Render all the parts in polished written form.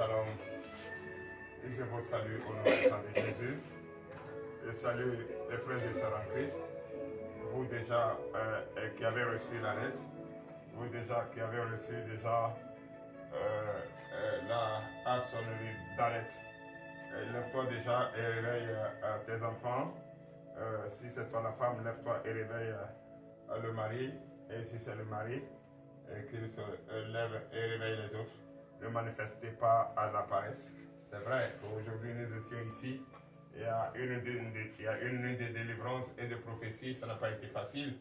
Shalom. Et je vous salue au nom puissant de Jésus. Je salue les frères et sœurs en Christ. Vous déjà qui avez reçu la lettre. Vous déjà qui avez reçu déjà la sonnerie d'alerte. Lève-toi déjà et réveille tes enfants. Si c'est toi la femme, lève-toi et réveille le mari. Et si c'est le mari, qu'il se lève et réveille les autres. Ne manifestez pas à la paresse. C'est vrai qu'aujourd'hui nous étions ici. Il y a une nuit de délivrance et de prophétie. Ça n'a pas été facile.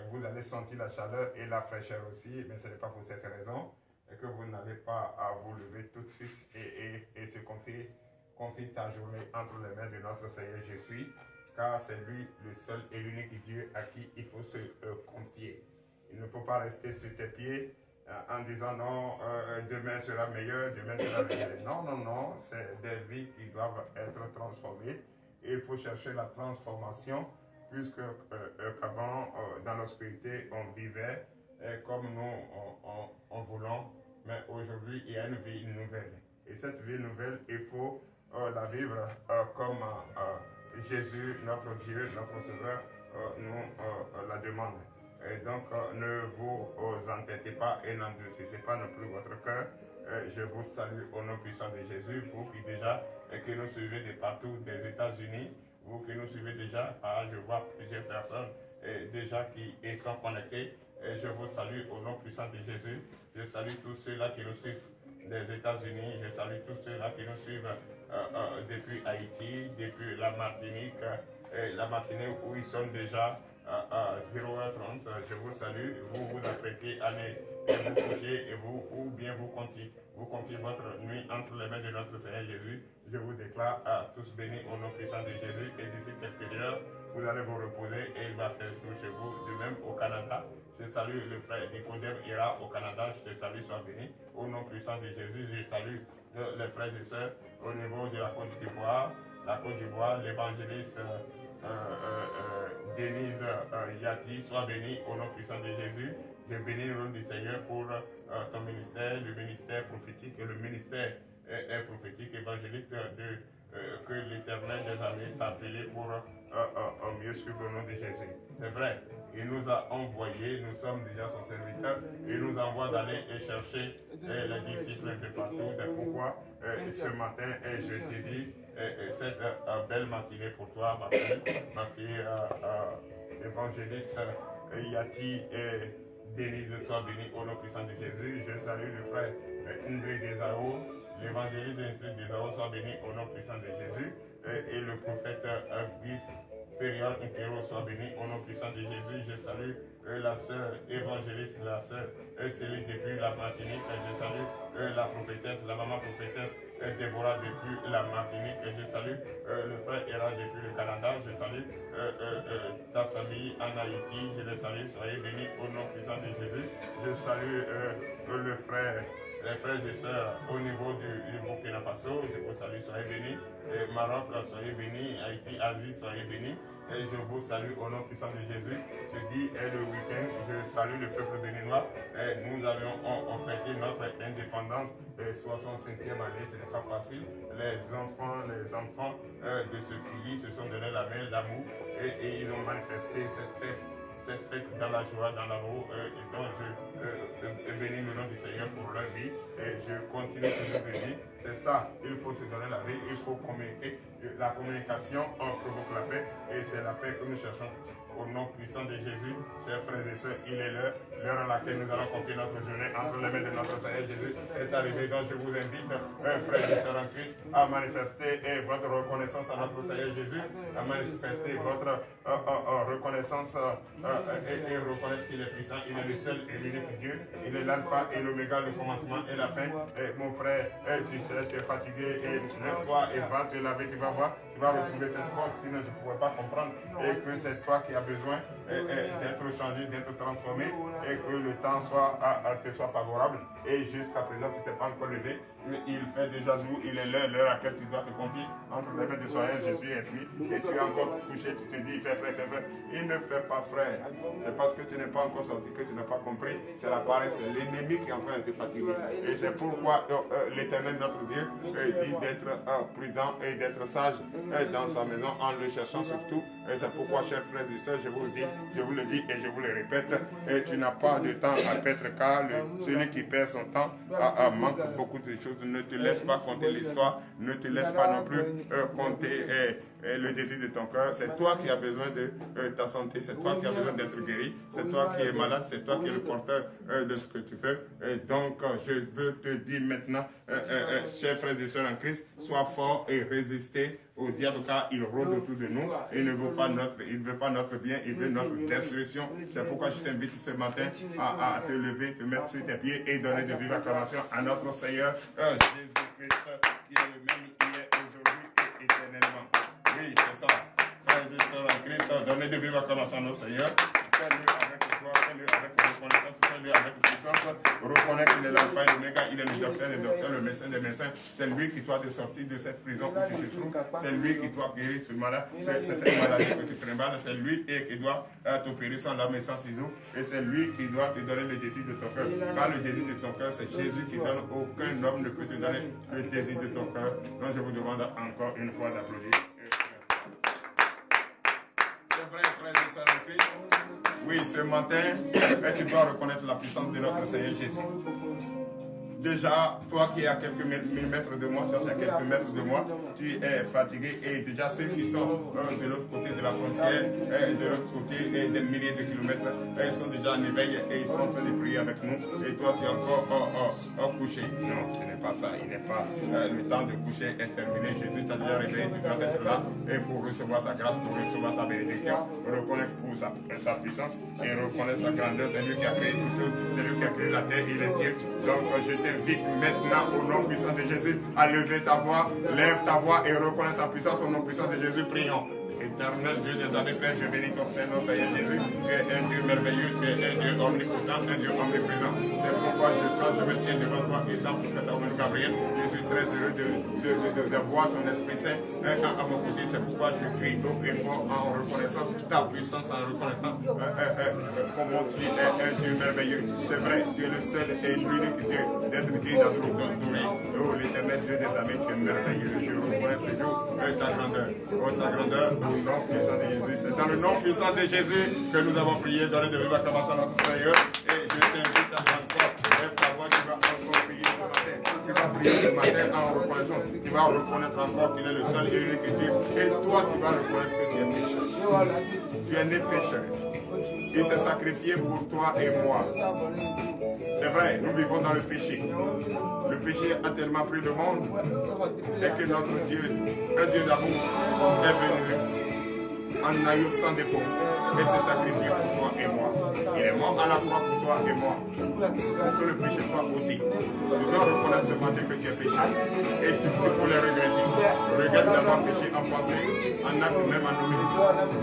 Vous allez sentir la chaleur et la fraîcheur aussi. Mais ce n'est pas pour cette raison que vous n'avez pas à vous lever tout de suite et se confier ta journée entre les mains de notre Seigneur Jésus. Car c'est lui le seul et l'unique Dieu à qui il faut se confier. Il ne faut pas rester sur tes pieds en disant non, demain sera meilleur, demain sera meilleur. Non, non, non, c'est des vies qui doivent être transformées. Et il faut chercher la transformation, puisque qu'avant, dans l'obscurité, on vivait comme nous en voulons, mais aujourd'hui, il y a une vie nouvelle. Et cette vie nouvelle, il faut la vivre comme Jésus, notre Dieu, notre Sauveur, nous la demande. Et donc, ne vous entêtez pas et n'endurcissez pas non plus votre cœur. Je vous salue au nom puissant de Jésus, vous qui déjà, qui nous suivez de partout des États-Unis, vous qui nous suivez déjà, je vois plusieurs personnes déjà qui sont connectées. Et je vous salue au nom puissant de Jésus. Je salue tous ceux-là qui nous suivent des États-Unis. Je salue tous ceux-là qui nous suivent depuis Haïti, depuis la Martinique, où ils sont déjà à 0h30. Je vous salue. Vous vous apprêtez à aller vous coucher et ou bien vous confiez votre nuit entre les mains de notre Seigneur Jésus. Je vous déclare à tous bénis au nom puissant de Jésus. Et d'ici quelques heures, vous allez vous reposer et il va faire jour chez vous. De même au Canada. Je salue le frère Nicodème Ira au Canada. Je te salue, sois béni. Au nom puissant de Jésus, je salue les frères et sœurs au niveau de la Côte d'Ivoire. La Côte d'Ivoire, l'évangéliste Denise Yati, sois béni au nom puissant de Jésus. Je bénis le nom du Seigneur pour ton ministère, le ministère prophétique et le ministère prophétique évangélique que l'Éternel des armées t'a appelé pour mieux suivre le nom de Jésus. C'est vrai, il nous a envoyés, nous sommes déjà son serviteur, il nous envoie d'aller chercher les disciples de partout. C'est pourquoi ce matin, je te dis cette belle matinée pour toi, ma fille évangéliste Yati et Denise, sois bénie au nom puissant de Jésus. Je salue le frère Indri Desao, l'évangéliste Indri Desao, soit béni au nom puissant de Jésus. Et le prophète Bif Ferial Intero, soit béni au nom puissant de Jésus. Je salue la sœur évangéliste, la sœur Céline depuis la Martinique. Je salue la prophétesse, la maman prophétesse Déborah depuis la Martinique. Je salue le frère Héra depuis le Canada. Je salue ta famille en Haïti. Je les salue, soyez bénis au nom puissant de Jésus. Je salue les frères et sœurs au niveau du Burkina Faso. Je vous salue, soyez bénis. Maroc, soyez bénis. Haïti, Asie, soyez bénis. Et je vous salue au nom puissant de Jésus. Je dis, le week-end, je salue le peuple béninois. Nous avions fêté notre indépendance, 65e année, ce n'est pas facile. Les enfants de ce pays se sont donné la main, l'amour, et ils ont manifesté cette fête dans la joie, dans l'amour, et donc je bénis le nom du Seigneur pour leur vie, et je continue toujours de dire, c'est ça, il faut se donner la vie, il faut communiquer, la communication provoque la paix, et c'est la paix que nous cherchons au nom puissant de Jésus. Chers frères et sœurs, il est l'heure à laquelle nous allons confier notre journée entre les mains de notre Seigneur Jésus est arrivé. Donc je vous invite, frères et sœurs en Christ, à manifester votre reconnaissance à notre Seigneur Jésus, à manifester votre reconnaissance et reconnaître qu'il est puissant. Il est le seul et l'unique Dieu. Il est l'alpha et l'oméga, le commencement et la fin. Mon frère, tu sais, tu es fatigué, et lève-toi et va te laver, tu vas voir. tu vas retrouver cette force, sinon je ne pourrais pas comprendre. Et que c'est toi qui as besoin d'être changé, d'être transformé, et que le temps te soit favorable. Et jusqu'à présent, tu ne t'es pas encore levé. Il fait déjà jour, il est l'heure à laquelle tu dois te confier entre les mains de Seigneur Jésus et lui. Et tu es encore couché, tu te dis, fais frère, fais frère. Il ne fait pas frère. C'est parce que tu n'es pas encore sorti que tu n'as pas compris. C'est la paresse, c'est l'ennemi qui est en train de te fatiguer. Et c'est pourquoi l'Éternel, notre Dieu, dit d'être prudent et d'être sage dans sa maison en le cherchant surtout. Et c'est pourquoi, chers frères et sœurs, je vous le dis et je vous le répète, tu n'as pas de temps à perdre car celui qui perd son temps manque beaucoup de choses. Ne te laisse pas compter l'histoire, ne te laisse pas non plus compter le désir de ton cœur. C'est toi qui as besoin de ta santé, c'est toi qui as besoin d'être guéri, c'est toi qui es malade, c'est toi qui es le porteur de ce que tu veux. Donc, je veux te dire maintenant, chers frères et sœurs en Christ, sois fort et résistez au diable car il rôde autour de nous. Il ne veut pas notre bien, il veut notre destruction. C'est pourquoi je t'invite ce matin à te lever, te mettre sur tes pieds et donner de vives acclamations à notre Seigneur Jésus-Christ qui est le même hier, aujourd'hui et éternellement. Oui, c'est ça. Frères et sœurs en Christ, donnez de vives acclamations à notre Seigneur. Fais-le avec joie, fais-le avec reconnaissance, fais-le avec puissance. Reconnais qu'il est l'alpha et l'oméga, il est le docteur des docteurs, le médecin des médecins. C'est lui qui doit te sortir de cette prison où tu te trouves. C'est lui qui doit guérir ce malade, cette maladie que tu trimbales. C'est lui qui doit t'opérer sans lame et sans ciseaux. Et c'est lui qui doit te donner le désir de ton cœur. Car le désir de ton cœur, c'est Jésus qui donne. Aucun homme ne peut te donner le désir de ton cœur. Donc je vous demande encore une fois d'applaudir. C'est vrai, frères et sœurs en Christ. Oui, ce matin, tu dois reconnaître la puissance de notre Seigneur Jésus. Déjà, toi qui es à quelques millimètres de moi, à quelques mètres de moi, tu es fatigué et déjà ceux qui sont de l'autre côté de la frontière, de l'autre côté des milliers de kilomètres, ils sont déjà en éveil et ils sont en train de prier avec nous. Et toi, tu es encore couché. Non, ce n'est pas ça. Il n'est pas le temps de coucher est terminé. Jésus t'a déjà réveillé, tu dois être là et pour recevoir sa grâce, pour recevoir ta bénédiction, reconnaître pour sa puissance et reconnaître sa grandeur. C'est lui qui a créé toutes choses, c'est lui qui a créé la terre et les cieux. Donc, je t'invite maintenant au nom puissant de Jésus à lever ta voix, lève ta voix et reconnais sa puissance au nom puissant de Jésus. Prions. Éternel Dieu des armées, Père, je bénis ton Saint-Nom, Seigneur Jésus. Tu es un Dieu merveilleux, tu es un Dieu omnipotent, un Dieu omniprésent. C'est pourquoi je me tiens devant toi, étant prophète Armand Gabriel. Je suis très heureux de voir ton Esprit Saint à mon côté. C'est pourquoi je crie haut et fort en reconnaissant ta puissance, en reconnaissant comment tu es un Dieu merveilleux. C'est vrai, tu es le seul et l'unique Dieu d'être dit dans nos données. Oh, l'éternel Dieu des armées, tu es merveilleux. Je reconnais ce Dieu, ta grandeur. Oh, ta grandeur, au nom puissant de Jésus. C'est dans le nom puissant de Jésus que nous avons prié, donné de vives acclamations à notre Seigneur. Et je t'invite à encore, lève ta voix, tu vas encore prier ce matin. Tu vas prier ce matin en reconnaissant. Tu vas reconnaître encore qu'il est le seul et l'unique Dieu. Et toi, tu vas reconnaître que tu es pécheur. Tu es né pécheur. Il s'est sacrifié pour toi et moi. C'est vrai, nous vivons dans le péché. Le péché a tellement pris le monde et que notre Dieu, un Dieu d'amour, est venu en agneau sans défaut et s'est sacrifié pour toi et moi. Il est mort à la croix pour toi et moi, pour que le péché soit ôté. Tu dois reconnaître ce matin que tu es péché et il faut le regretter. Regrette d'avoir péché en pensée, en acte, même en homicide.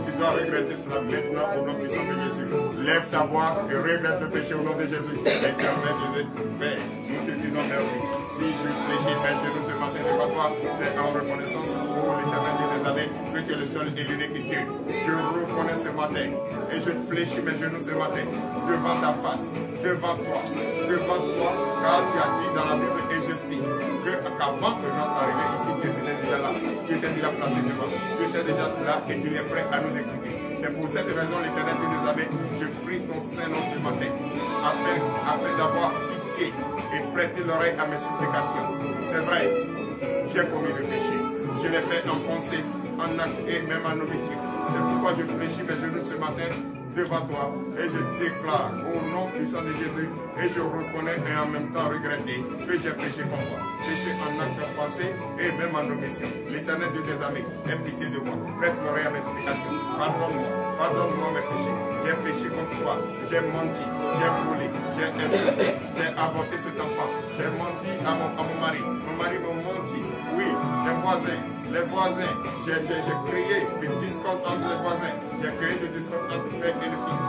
Tu dois regretter cela maintenant au nom puissant de Jésus. Lève ta voix et regrette le péché au nom de Jésus. Éternel Jésus, Père, nous te disons merci. Si je fléchis mes genoux ce matin devant toi, c'est en reconnaissance pour l'éternel Dieu des années que tu es le seul et l'unique Dieu. Je reconnais ce matin et je fléchis mes genoux ce matin devant ta face, devant toi, car tu as dit dans la Bible, et je cite, qu'avant que notre arrivée ici, tu étais déjà là, tu étais déjà placé devant, tu étais déjà là et tu es prêt à nous écouter. C'est pour cette raison, l'éternel Dieu des armées, je prie ton Saint-Nom ce matin, afin d'avoir pitié et prêter l'oreille à mes supplications. C'est vrai, j'ai commis le péché, je l'ai fait en pensée, en acte et même en homicide. C'est pourquoi je fléchis mes genoux ce matin devant toi et je déclare au nom puissant de Jésus et je reconnais et en même temps regretter que j'ai péché contre toi. Péché en acte, en pensée et même en omission. L'Éternel Dieu des armées, aie pitié de moi. Prête l'oreille à mes explications. Pardonne-moi. Pardonne-moi mes péchés. J'ai péché contre toi. J'ai menti. J'ai volé. J'ai insulté. J'ai avorté cet enfant. J'ai menti à mon mari. Mon mari m'a menti. Oui, les voisins. J'ai créé des discordes entre les voisins. J'ai créé des discordes entre le père et le fils.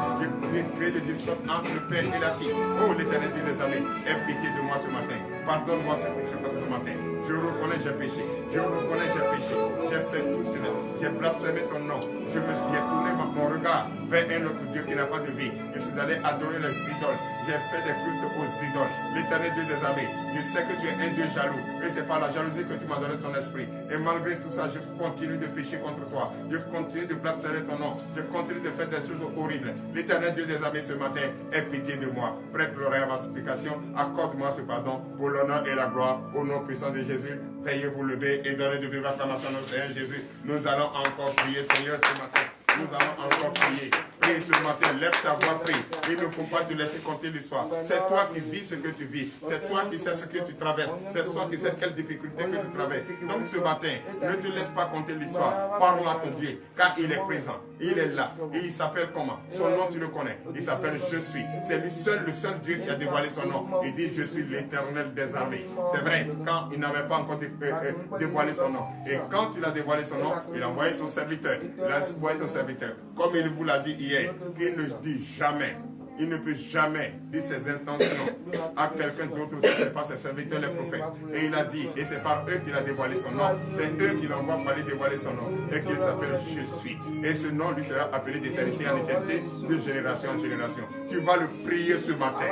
J'ai créé des discordes entre le père et la fille. Oh, l'Éternel Dieu des armées, aie pitié de moi ce matin. Pardonne-moi ce matin. Je reconnais j'ai péché. Je reconnais j'ai péché. J'ai fait tout cela. J'ai blasphémé ton nom. J'ai tourné mon regard vers un autre Dieu qui n'a pas de vie. Je suis allé adorer les idoles. J'ai fait des cultes aux idoles. L'Éternel Dieu des armées, je sais que tu es un Dieu jaloux. Et c'est par la jalousie que tu m'as donné ton esprit. Et malgré tout ça, je continue de pécher contre toi. Je continue de blasphémer ton nom. Je continue de faire des choses horribles. L'Éternel Dieu des armées ce matin, aie pitié de moi. Prête l'oreille à ma supplication. Accorde-moi ce pardon pour l'honneur et la gloire. Au nom puissant de Jésus, veuillez vous lever et donner de vives acclamations à notre Seigneur Jésus. Nous allons encore prier, Seigneur, ce matin. Nous allons encore prier. Prie ce matin, lève ta voix, prie. Il ne faut pas te laisser compter l'histoire. C'est toi qui vis ce que tu vis. C'est toi qui sais ce que tu traverses. C'est toi qui sais quelle difficulté que tu traverses. Donc ce matin, ne te laisse pas compter l'histoire. Parle à ton Dieu, car il est présent. Il est là. Et il s'appelle comment? Son nom, tu le connais. Il s'appelle Je suis. C'est lui seul, le seul Dieu qui a dévoilé son nom. Il dit Je suis l'Éternel des armées. C'est vrai, quand il n'avait pas encore dévoilé son nom. Et quand il a dévoilé son nom, il a envoyé son serviteur. Il a envoyé son serviteur. Comme il vous l'a dit hier, qu'il ne dit jamais. Il ne peut jamais dire ses intentions à quelqu'un d'autre si ce n'est pas ses serviteurs, les prophètes. Et il a dit, et c'est par eux qu'il a dévoilé son nom. C'est eux qui l'envoient pour aller dévoiler son nom. Et qu'il s'appelle Je suis. Et ce nom lui sera appelé d'éternité en éternité, de génération en génération. Tu vas le prier ce matin.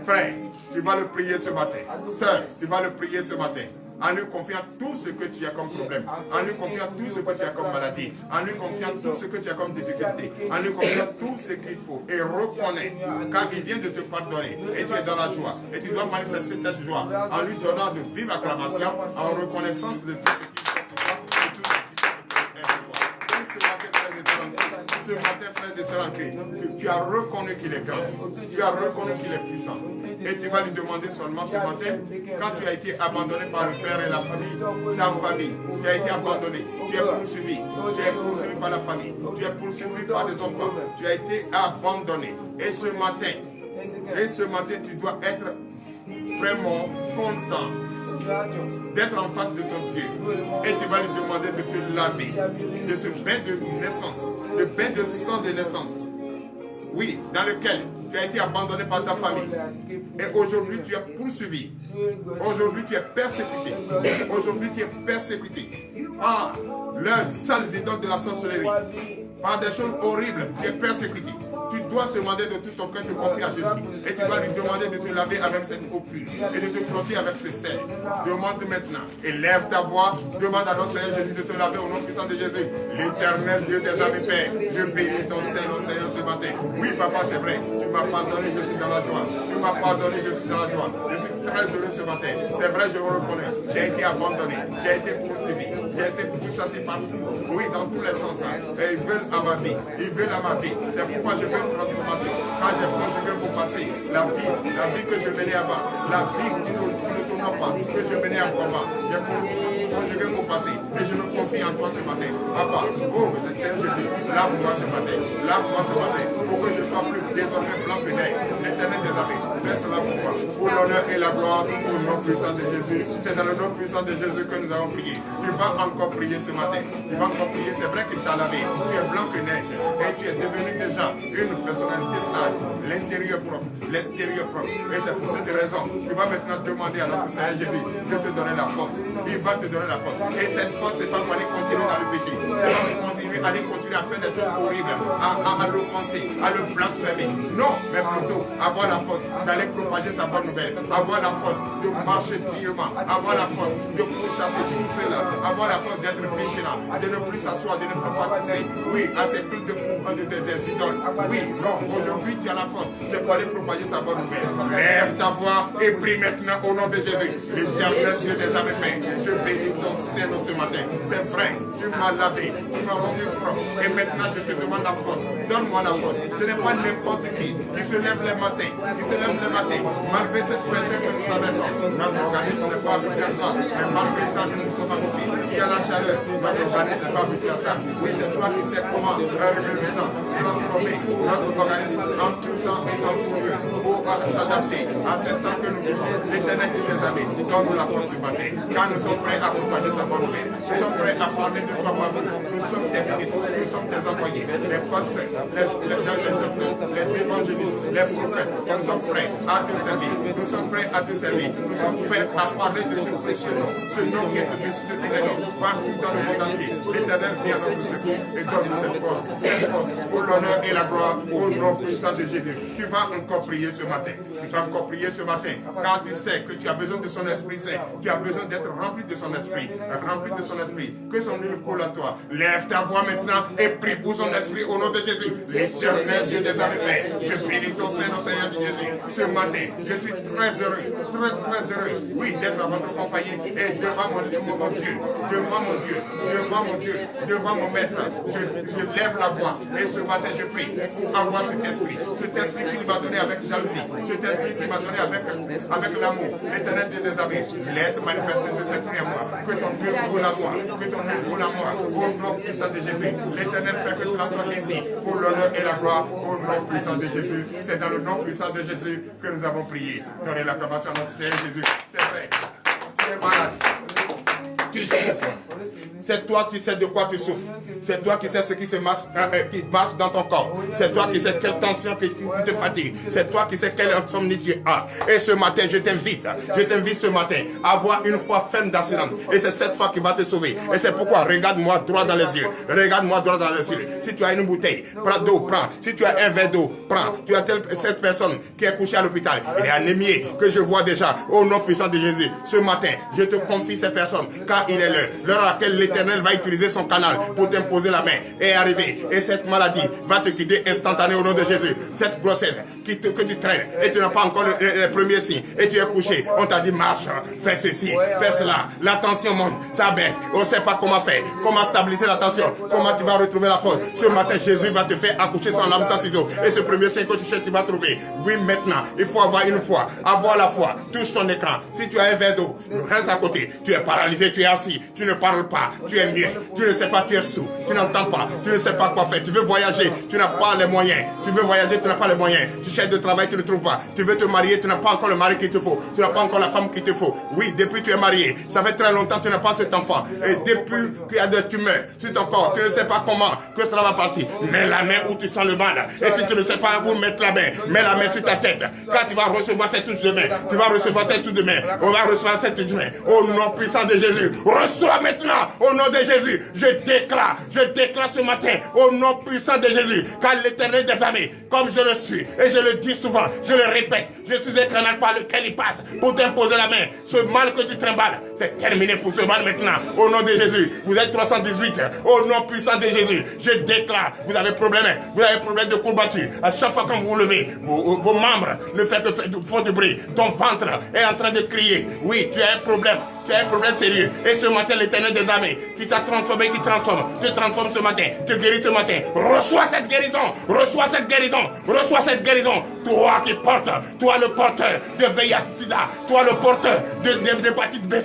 Frère, tu vas le prier ce matin. Sœur, tu vas le prier ce matin. En lui confiant tout ce que tu as comme problème, en lui confiant tout ce que tu as comme maladie, en lui confiant tout ce que tu as comme difficulté, en lui confiant tout ce qu'il faut et reconnais car il vient de te pardonner et tu es dans la joie et tu dois manifester ta joie en lui donnant de vives acclamations en reconnaissance de tout ce qu'il fait pour toi et tout ce qu'il fait pour toi. Donc ce matin, frères et sœurs en Christ, tu as reconnu qu'il est grand, tu as reconnu qu'il est puissant. Et tu vas lui demander seulement ce matin, quand tu as été abandonné par le père et la famille, ta famille, tu as été abandonné, tu es poursuivi par la famille, tu es poursuivi par des enfants, tu as été abandonné. Et ce matin, tu dois être vraiment content d'être en face de ton Dieu. Et tu vas lui demander de te laver de ce bain de naissance, de bain de sang de naissance. Oui, dans lequel tu as été abandonné par ta famille. Et aujourd'hui, tu es poursuivi. Aujourd'hui, tu es persécuté. Aujourd'hui, tu es persécuté par leurs sales idoles de la sorcellerie. Par des choses horribles, tu es persécuté. Tu dois se demander de tout ton cœur, te confier à Jésus. Et tu vas lui demander de te laver avec cette eau pure. Et de te frotter avec ce sel. Demande maintenant. Élève ta voix. Demande à notre Seigneur Jésus de te laver au nom puissant de Jésus. L'Éternel Dieu des armées, Père. Je bénis ton Seigneur, ce matin. Oui, papa, c'est vrai. Tu m'as pardonné, je suis dans la joie. Tu m'as pardonné, je suis dans la joie. Je suis très heureux ce matin. C'est vrai, je vous reconnais. J'ai été abandonné. J'ai été poursuivi. J'ai été pourchassé partout. Oui, dans tous les sens. Et ils veulent à ma vie. Ils veulent à ma vie. C'est pourquoi je veux une transformation. Quand j'ai conjugué au passé, la vie que je menais avant, la vie qui ne tourne pas, que je menais avant, j'ai conjugué au passé. Et je me confie en toi ce matin. Papa, oh, Seigneur Jésus, lave-moi ce matin. Lave-moi ce matin. Pour que je sois plus désormais blanc que neige. L'Éternel des armées. Fais cela pour moi. Pour l'honneur et la gloire, au nom puissant de Jésus. C'est dans le nom puissant de Jésus que nous avons prié. Tu vas encore prier ce matin. Tu vas encore prier. C'est vrai qu'il t'a lavé. Tu es blanc que neige. Et tu es devenu déjà une personnalité sale. L'intérieur propre, l'extérieur propre. Et c'est pour cette raison, tu vas maintenant demander à notre Seigneur Jésus de te donner la force. Il va te donner la force. Et cette force, c'est pas pour aller continuer dans le péché. C'est pas pour aller continuer à faire des choses horribles, à l'offenser, à le blasphémer. Non, mais plutôt avoir la force d'aller propager sa bonne nouvelle. Avoir la force de marcher dignement. Avoir la force de pourchasser tout cela. Avoir la force d'être vigilant. De ne plus s'asseoir, de ne plus participer. Oui, à ces cultes des idoles. Oui, non, aujourd'hui tu as la force. C'est pour aller propager sa bonne nouvelle. Lève ta voix et prie maintenant au nom de Jésus. L'Éternel Dieu des armées, je bénis ton Seigneur ce matin. C'est vrai, tu m'as lavé, tu m'as rendu propre. Et maintenant, je te demande la force. Donne-moi la force. Ce n'est pas n'importe qui se lève le matin, malgré cette fraîcheur que nous traversons. Notre organisme n'est pas habitué à ça. Mais malgré ça, nous sommes habitués. Il y a la chaleur. Notre organisme n'est pas habitué à ça. Oui, c'est toi qui sais comment transformer notre organisme en tout temps et en tout lieu pour s'adapter à ce temps que nous vivons. L'Éternel dit des amis, donne-nous la force du matin. Car nous sommes prêts à accompagner sa bonne nouvelle. Nous sommes prêts à parler de toi partout. Nous sommes tes ministres, nous sommes tes envoyés, les pasteurs, les évangélistes, les prophètes. Nous sommes prêts à te servir. Nous sommes prêts à te servir. Nous sommes prêts à parler de ce précieux nom. Ce nom qui est au-dessus de tous les noms. Partout dans le monde entier. L'Éternel vient à notre secours et donne-nous cette force pour l'honneur et la gloire au nom puissant de Jésus. Tu vas encore prier ce matin. Tu vas encore prier ce matin. Car tu sais que tu as besoin de son Esprit Saint. Tu as besoin d'être rempli de son Esprit. Rempli de son Esprit. Que son huile coule à toi. Lève ta voix maintenant et prie pour son Esprit au nom de Jésus. L'Éternel Dieu des armées. Je bénis ton Saint, Seigneur Jésus. Ce matin, je suis très heureux, très heureux, oui, d'être à votre compagnie et devant mon Dieu, devant mon Maître. Je lève la voix et ce matin je prie pour avoir cet esprit qu'il m'a donné avec jalousie, cet esprit qu'il m'a donné avec l'amour. L'Éternel Dieu des armées, laisse manifester cet esprit à moi, que ton huile roule à moi, que ton huile roule à moi, au nom puissant de Jésus. L'Éternel fait que cela soit ici, pour l'honneur et la gloire, au nom puissant de Jésus. C'est dans le nom puissant de Jésus que nous avons prié. Donnez l'acclamation à notre Seigneur Jésus. C'est vrai. Tu es malade. Tu souffres. C'est toi qui sais de quoi tu souffres. C'est toi qui sais ce qui se marche dans ton corps. C'est toi qui sais quelle tension qui te fatigue. C'est toi qui sais quelle insomnie tu as. Et ce matin, je t'invite ce matin à avoir une foi ferme d'assurance. Et c'est cette foi qui va te sauver. Et c'est pourquoi, regarde-moi droit dans les yeux. Regarde-moi droit dans les yeux. Si tu as une bouteille, prends d'eau, prends. Si tu as un verre d'eau, prends. Tu as cette personne qui est couchée à l'hôpital. Il est anémié que je vois déjà au nom puissant de Jésus. Ce matin, je te confie ces personnes. Car il est l'heure à laquelle l'Éternel va utiliser son canal pour t'imposer la main et arriver. Et cette maladie va te quitter instantanément au nom de Jésus. Cette grossesse que tu traînes et tu n'as pas encore les premiers signes et tu es couché. On t'a dit marche, fais ceci, fais cela. La tension monte, ça baisse. On ne sait pas comment faire, comment stabiliser la tension, comment tu vas retrouver la force. Ce matin, Jésus va te faire accoucher sans lame, sans ciseaux. Et ce premier signe que tu cherches, tu vas trouver. Oui, maintenant, il faut avoir une foi. Avoir la foi. Touche ton écran. Si tu as un verre d'eau, reste à côté. Tu es paralysé, tu es assis, tu ne parles pas, tu es muet, tu ne sais pas, tu es sourd, tu n'entends pas, tu ne sais pas quoi faire, tu veux voyager, tu n'as pas les moyens, tu veux voyager, tu n'as pas les moyens, tu cherches de travail, tu ne trouves pas, tu veux te marier, tu n'as pas encore le mari qu'il te faut, tu n'as pas encore la femme qu'il te faut. Oui, depuis que tu es marié, ça fait très longtemps que tu n'as pas cet enfant, et depuis qu'il y a des tumeurs sur ton corps, tu ne sais pas comment que cela va partir. Mets la main où tu sens le mal, et si tu ne sais pas où mettre la main, mets la main sur ta tête, car tu vas recevoir cette touche de main, tu vas recevoir cette touche de main, on va recevoir cette touche de main, au nom puissant de Jésus. Reçois maintenant, au nom de Jésus, je déclare ce matin, au nom puissant de Jésus, car l'Éternel des armées, comme je le suis, et je le dis souvent, je le répète, je suis un canal par lequel il passe, pour t'imposer la main. Ce mal que tu trimbales, c'est terminé pour ce mal maintenant, au nom de Jésus. Vous êtes 318, au nom puissant de Jésus, je déclare, vous avez problème de courbature, à chaque fois quand vous vous levez, vos membres ne font que font du bruit, ton ventre est en train de crier, oui, tu as un problème sérieux. Et ce matin, l'Éternel des armées, qui t'a transformé, te transforme ce matin, te guérit ce matin. Reçois cette guérison, reçois cette guérison, reçois cette guérison. Toi qui portes, toi le porteur de VIH-Sida, toi le porteur d'hépatite B.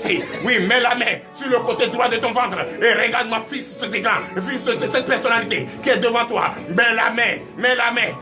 Oui, mets la main sur le côté droit de ton ventre et regarde-moi, fils cet écran, fils de cette personnalité qui est devant toi. Mets la main.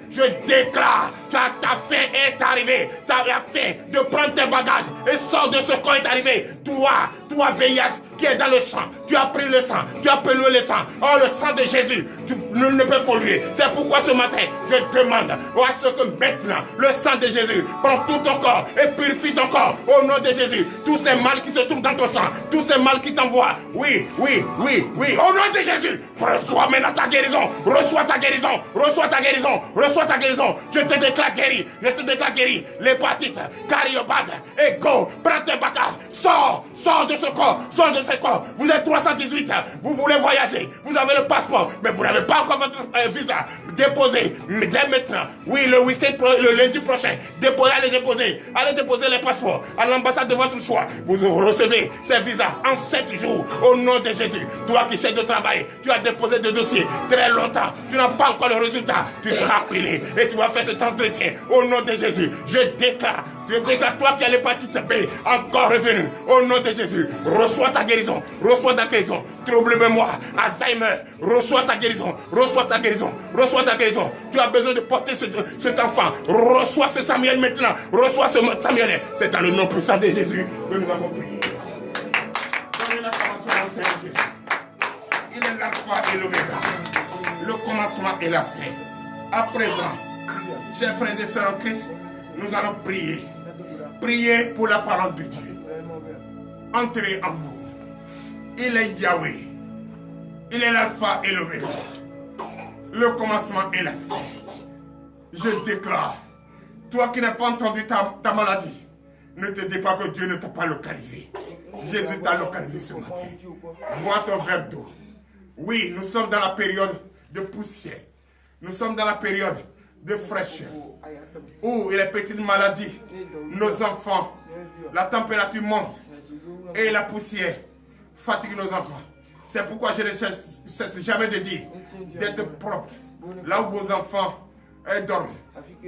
Je déclare que ta fin est arrivée. Tu as la fin de prendre tes bagages et sors de ce qu'on est arrivé. Toi VIH qui est dans le sang, tu as pris le sang, tu as pollué le sang. Oh, le sang de Jésus, tu ne peux polluer. C'est pourquoi ce matin, je demande à ce que maintenant, le sang de Jésus prend tout ton corps et purifie ton corps au nom de Jésus. Tous ces mal qui se trouvent dans ton sang, tous ces mal qui t'envoient, oui, au nom de Jésus, Reçois maintenant ta guérison. Reçois ta guérison. Reçois ta guérison. Reçois ta guérison. Je te déclare guéri. Je te déclare guéri. L'hépatite, cariobag, ego, prends tes bagages. Sors de ce corps. Sors de ce corps. Vous êtes 318. Vous voulez voyager. Vous avez le passeport. Mais vous n'avez pas encore votre visa. Déposez. Dès maintenant. Oui, le week-end, le lundi prochain. Allez déposer les passeports à l'ambassade de votre choix. Vous recevez ces visas en 7 jours. Au nom de Jésus. Toi qui cherches de travail, tu as déposé des dossiers très longtemps. Tu n'as pas encore le résultat. Tu seras appelé et tu vas faire cet entretien. Au nom de Jésus. Je déclare, toi qui as l'hépatite B, encore revenu. Au nom de Jésus. Reçois ta guérison. Reçois ta guérison. Trouble mémoire, Alzheimer. Reçois ta guérison. Reçois ta guérison. Reçois ta guérison. Tu as besoin de porter cet enfant. Reçois ce Samuel maintenant. Reçois ce Samuel. C'est dans le nom puissant de Jésus que nous avons prié. Donnez l'acclamation au Seigneur Jésus. Il est l'alpha et l'oméga. Le commencement et la fin. À présent, chers frères et sœurs en Christ, nous allons prier. Priez pour la parole de Dieu. Entrez en vous. Il est Yahweh. Il est l'alpha et l'oméga. Le commencement et la fin. Je déclare, toi qui n'as pas entendu ta maladie, ne te dis pas que Dieu ne t'a pas localisé. Jésus t'a localisé ce matin. Bois ton verre d'eau. Oui, nous sommes dans la période de poussière. Nous sommes dans la période de fraîcheur. Où les petites maladies, nos enfants, la température monte et la poussière fatigue nos enfants. C'est pourquoi je ne cesse jamais de dire d'être propre. Là où vos enfants dorment,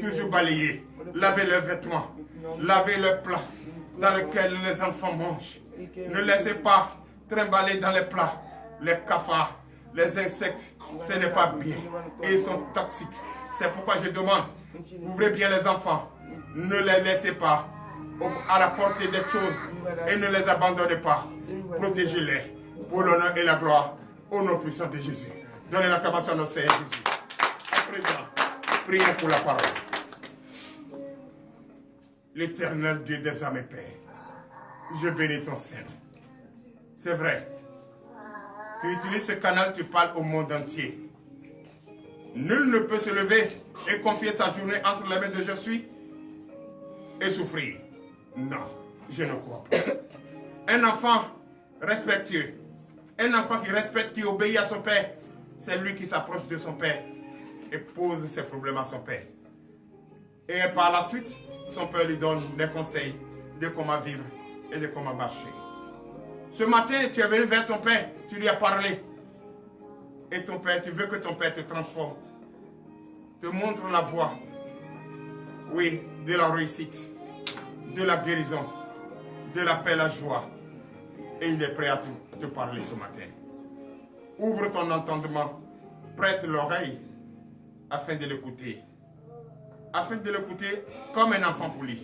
toujours balayés, lavez leurs vêtements, lavez leurs plats dans lesquels les enfants mangent. Ne laissez pas trimballer dans les plats les cafards, les insectes, ce n'est pas bien et ils sont toxiques. C'est pourquoi je demande, ouvrez bien les enfants, ne les laissez pas à la portée des choses et ne les abandonnez pas. Protégez-les pour l'honneur et la gloire au nom puissant de Jésus. Donnez l'acclamation à notre Seigneur Jésus. À présent, priez pour la parole. L'Éternel Dieu des âmes et Père, je bénis ton Saint. C'est vrai. Tu utilises ce canal, tu parles au monde entier. Nul ne peut se lever et confier sa journée entre les mains de je suis et souffrir. Non, je ne crois pas. Un enfant respectueux, un enfant qui respecte, qui obéit à son père, c'est lui qui s'approche de son père et pose ses problèmes à son père. Et par la suite, son père lui donne des conseils de comment vivre et de comment marcher. Ce matin, tu es venu vers ton père, tu lui as parlé. Et ton père, tu veux que ton père te transforme, te montre la voie, oui, de la réussite, de la guérison, de la paix, la joie. Et il est prêt à te parler ce matin. Ouvre ton entendement, prête l'oreille afin de l'écouter. Afin de l'écouter comme un enfant poli.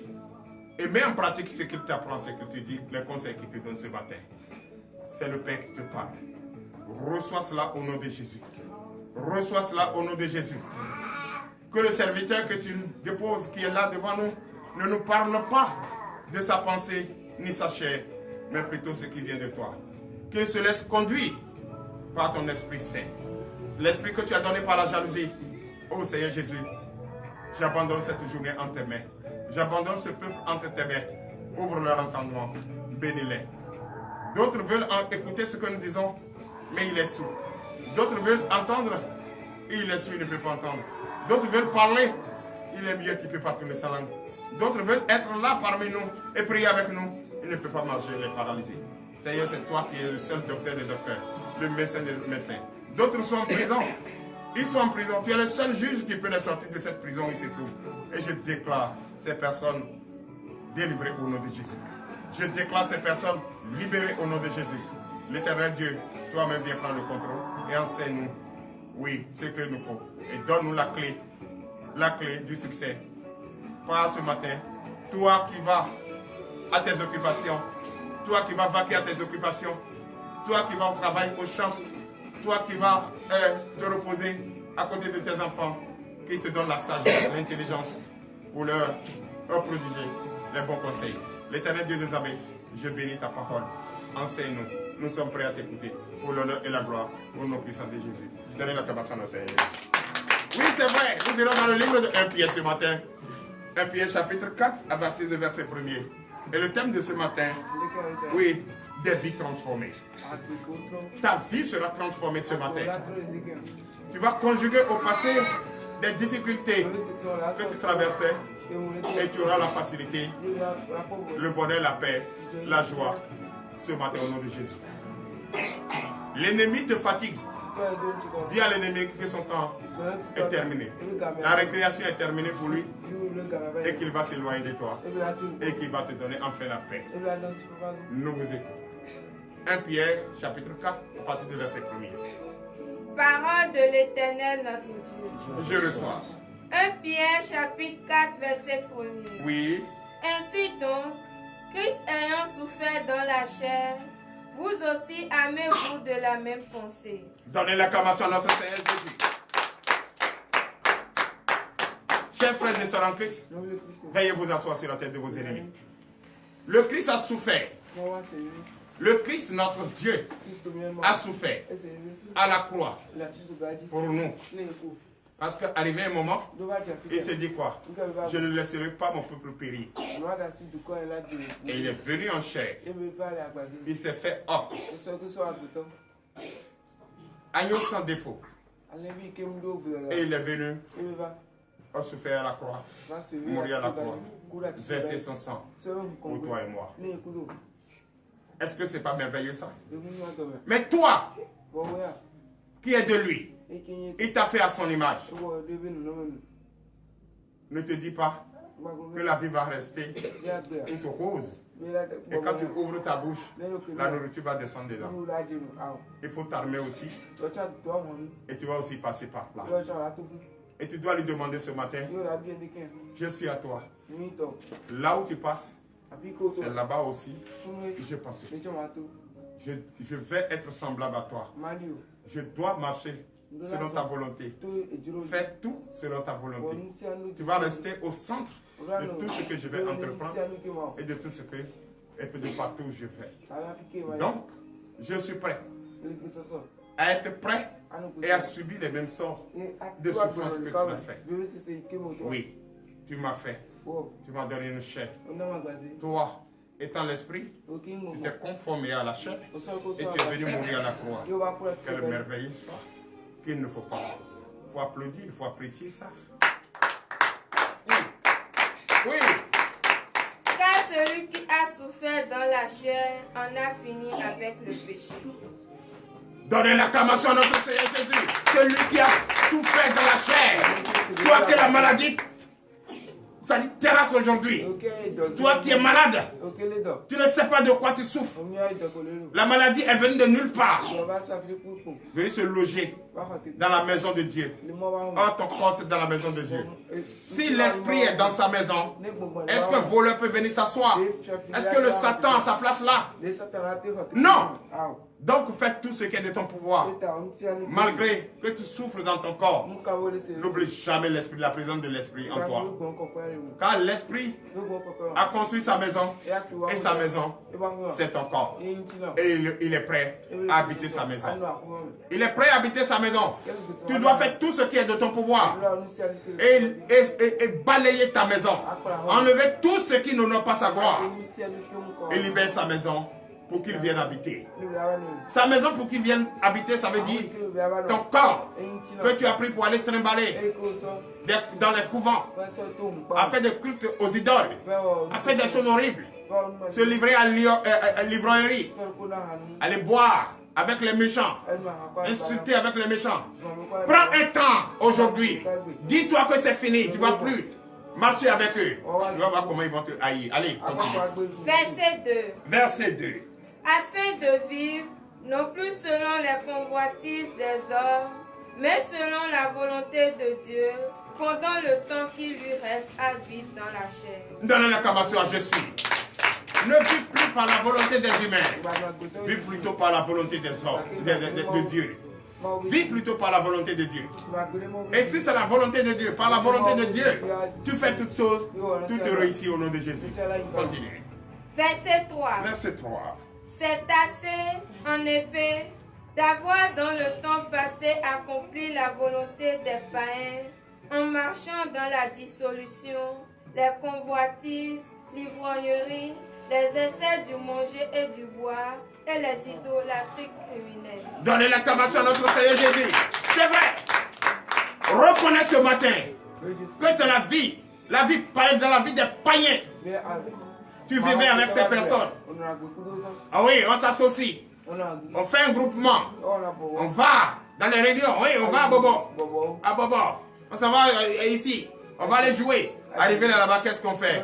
Et mets en pratique ce qu'il t'apprend, ce qu'il te dit, les conseils qu'il te donne ce matin. C'est le Père qui te parle. Reçois cela au nom de Jésus. Reçois cela au nom de Jésus. Que le serviteur que tu déposes, qui est là devant nous, ne nous parle pas de sa pensée ni sa chair, mais plutôt ce qui vient de toi. Qu'il se laisse conduire par ton Esprit Saint. L'Esprit que tu as donné par la jalousie. Oh Seigneur Jésus, j'abandonne cette journée entre tes mains. J'abandonne ce peuple entre tes mains. Ouvre leur entendement. Bénis-les. D'autres veulent écouter ce que nous disons, mais il est sourd. D'autres veulent entendre, et il est sourd, il ne peut pas entendre. D'autres veulent parler, il est mieux qu'il ne peut pas tourner sa langue. D'autres veulent être là parmi nous et prier avec nous, il ne peut pas marcher, il est paralysé. Seigneur, c'est toi qui es le seul docteur des docteurs, le médecin des médecins. D'autres sont en prison. Ils sont en prison. Tu es le seul juge qui peut les sortir de cette prison où ils se trouvent. Et je déclare ces personnes délivrées au nom de Jésus. Je déclare ces personnes libérées au nom de Jésus. L'Éternel Dieu, toi-même viens prendre le contrôle et enseigne-nous, oui, ce qu'il nous faut. Et donne-nous la clé du succès. Par ce matin, toi qui vas à tes occupations, toi qui vas vaquer à tes occupations, toi qui vas au travail, au champ, toi qui vas te reposer à côté de tes enfants, qui te donnent la sagesse, l'intelligence pour leur prodiger les bons conseils. L'Éternel Dieu des armées, je bénis ta parole. Enseigne-nous Nous sommes prêts à t'écouter pour l'honneur et la gloire, au nom puissant de Jésus. Donnez l'acclamation à notre Seigneur. Oui, c'est vrai, nous irons dans le livre de 1 Pierre ce matin. 1 Pierre chapitre 4, à partir du verset 1er. Et le thème de ce matin, oui, des vies transformées. Ta vie sera transformée ce matin. Tu vas conjuguer au passé des difficultés que tu traversais et tu auras la facilité, le bonheur, la paix, la joie ce matin au nom de Jésus. L'ennemi te fatigue. Dis à l'ennemi que son temps est terminé. La récréation est terminée pour lui et qu'il va s'éloigner de toi et qu'il va te donner enfin la paix. Nous vous écoutons. 1 Pierre chapitre 4 à partir du verset 1er. Parole de l'Éternel notre Dieu. Je reçois. 1 Pierre chapitre 4 verset 1er. Oui. Ainsi donc, Christ ayant souffert dans la chair, vous aussi aimez-vous de la même pensée. Donnez l'acclamation à notre Seigneur Jésus. Chers frères et sœurs en Christ, veuillez vous asseoir sur la tête de vos ennemis. Le Christ a souffert. Le Christ, notre Dieu, a souffert à la croix pour nous. Parce qu'arrivé un moment, il s'est dit quoi? Je ne laisserai pas mon peuple périr. Et il est venu en chair. Il s'est fait hop. Agneau sans défaut. Et il est venu, a souffert à la croix, mourir à la croix, verser son sang pour toi et moi. Est-ce que ce n'est pas merveilleux ça? Mais toi, qui es de lui, il t'a fait à son image. Ne te dis pas que la vie va rester toute rose. Et quand tu ouvres ta bouche, la nourriture va descendre dedans. Il faut t'armer aussi. Et tu vas aussi passer par là. Et tu dois lui demander ce matin, je suis à toi. Là où tu passes, c'est là-bas aussi, je passe. Je vais être semblable à toi. Je dois marcher selon ta volonté. Fais tout selon ta volonté. Tu vas rester au centre de tout ce que je vais entreprendre et de tout ce que, et de partout où je vais. Donc, je suis prêt à être prêt et à subir les mêmes sorts de souffrance que tu m'as fait. Oui, tu m'as fait. Tu m'as donné une chair. Toi, étant l'esprit, tu t'es conformé à la chair et tu es venu mourir à la croix. Quelle merveilleuse histoire qu'il ne faut pas. Il faut applaudir, il faut apprécier ça. Oui. Car celui qui a souffert dans la chair en a fini avec le péché. Donnez l'acclamation à notre Seigneur Jésus. Celui qui a souffert dans la chair. Toi qui as la maladie, ça dit terrasse aujourd'hui. Toi qui es malade, tu ne sais pas de quoi tu souffres. La maladie est venue de nulle part. Venez se loger dans la maison de Dieu. Oh, ton corps c'est dans la maison de Dieu. Si l'esprit est dans sa maison, est-ce qu'un voleur peut venir s'asseoir? Est-ce que le Satan a sa place là? Non. Donc fais tout ce qui est de ton pouvoir. Malgré que tu souffres dans ton corps, n'oublie jamais l'esprit, la présence de l'esprit en toi. Car l'esprit a construit sa maison et sa maison, c'est ton corps. Et il est prêt à habiter sa maison. Il est prêt à habiter sa maison. Tu dois faire tout ce qui est de ton pouvoir et balayer ta maison. Enlever tout ce qui n'honore pas sa gloire et libérer sa maison pour qu'il vienne habiter. Sa maison pour qu'il vienne habiter, ça veut dire ton corps que tu as pris pour aller trimballer dans les couvents, à faire des cultes aux idoles, à faire des choses horribles, se livrer à l'ivrognerie, aller boire avec les méchants, insulter avec les méchants. Prends un temps aujourd'hui, dis-toi que c'est fini, tu ne vas plus marcher avec eux. Tu vas voir comment ils vont te haïr. Allez, continue. Verset 2. Verset 2. Afin de vivre, non plus selon les convoitises des hommes, mais selon la volonté de Dieu, pendant le temps qui lui reste à vivre dans la chair. Donnez l'acclamation à Jésus. Ne vis plus par la volonté des humains. Vis plutôt par la volonté des hommes, de Dieu. Vis plutôt par la volonté de Dieu. Et si c'est la volonté de Dieu, par la volonté de Dieu, tu fais toutes choses, tout te réussit au nom de Jésus. Continue. Verset 3. Verset 3. C'est assez, en effet, d'avoir dans le temps passé accompli la volonté des païens en marchant dans la dissolution, les convoitises, l'ivrognerie, les essais du manger et du boire et les idolâtries criminelles. Donnez l'acclamation à notre Seigneur Jésus. C'est vrai. Reconnais ce matin que dans la vie païenne, dans la vie des païens, tu vivais avec ces personnes. Ah oui, on s'associe. On fait un groupement. On va dans les réunions. Oui, on va à Bobo. À Bobo. On s'en va ici. On va aller jouer. Arrivé là-bas, qu'est-ce qu'on fait?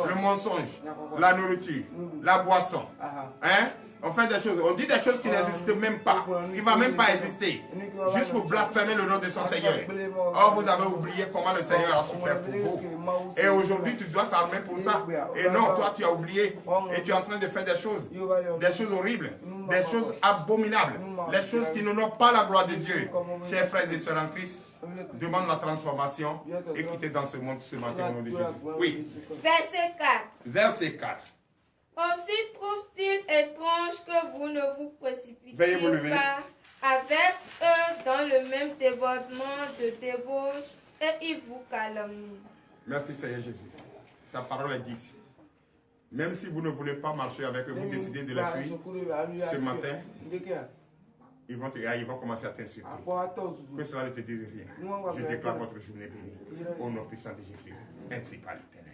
Le mensonge, la nourriture, la boisson. Hein? On fait des choses. On dit des choses qui n'existent même pas. Qui ne vont même pas exister. Juste pour blasphémer le nom de son Seigneur. Or, vous avez oublié comment le Seigneur a souffert pour vous. Et aujourd'hui, tu dois s'armer pour ça. Et non, toi, tu as oublié. Et tu es en train de faire des choses horribles, des choses abominables, les choses qui n'honorent pas la gloire de Dieu. Chers frères et sœurs en Christ, demande la transformation et quitter dans ce monde ce matin au nom de Jésus. Oui. Verset 4. Verset 4. Aussi trouve-t-il étrange que vous ne vous Veuillez vous précipitiez lever. pas avec eux dans le même débordement de débauche et ils vous calomnient. Merci Seigneur Jésus. Ta parole est dite. Même si vous ne voulez pas marcher avec eux, vous décidez de les fuir. Ce matin, ils vont commencer à t'insulter. Que cela ne te dise rien. Je déclare votre journée bénie. Au nom puissant de Jésus. Ainsi par l'Éternel.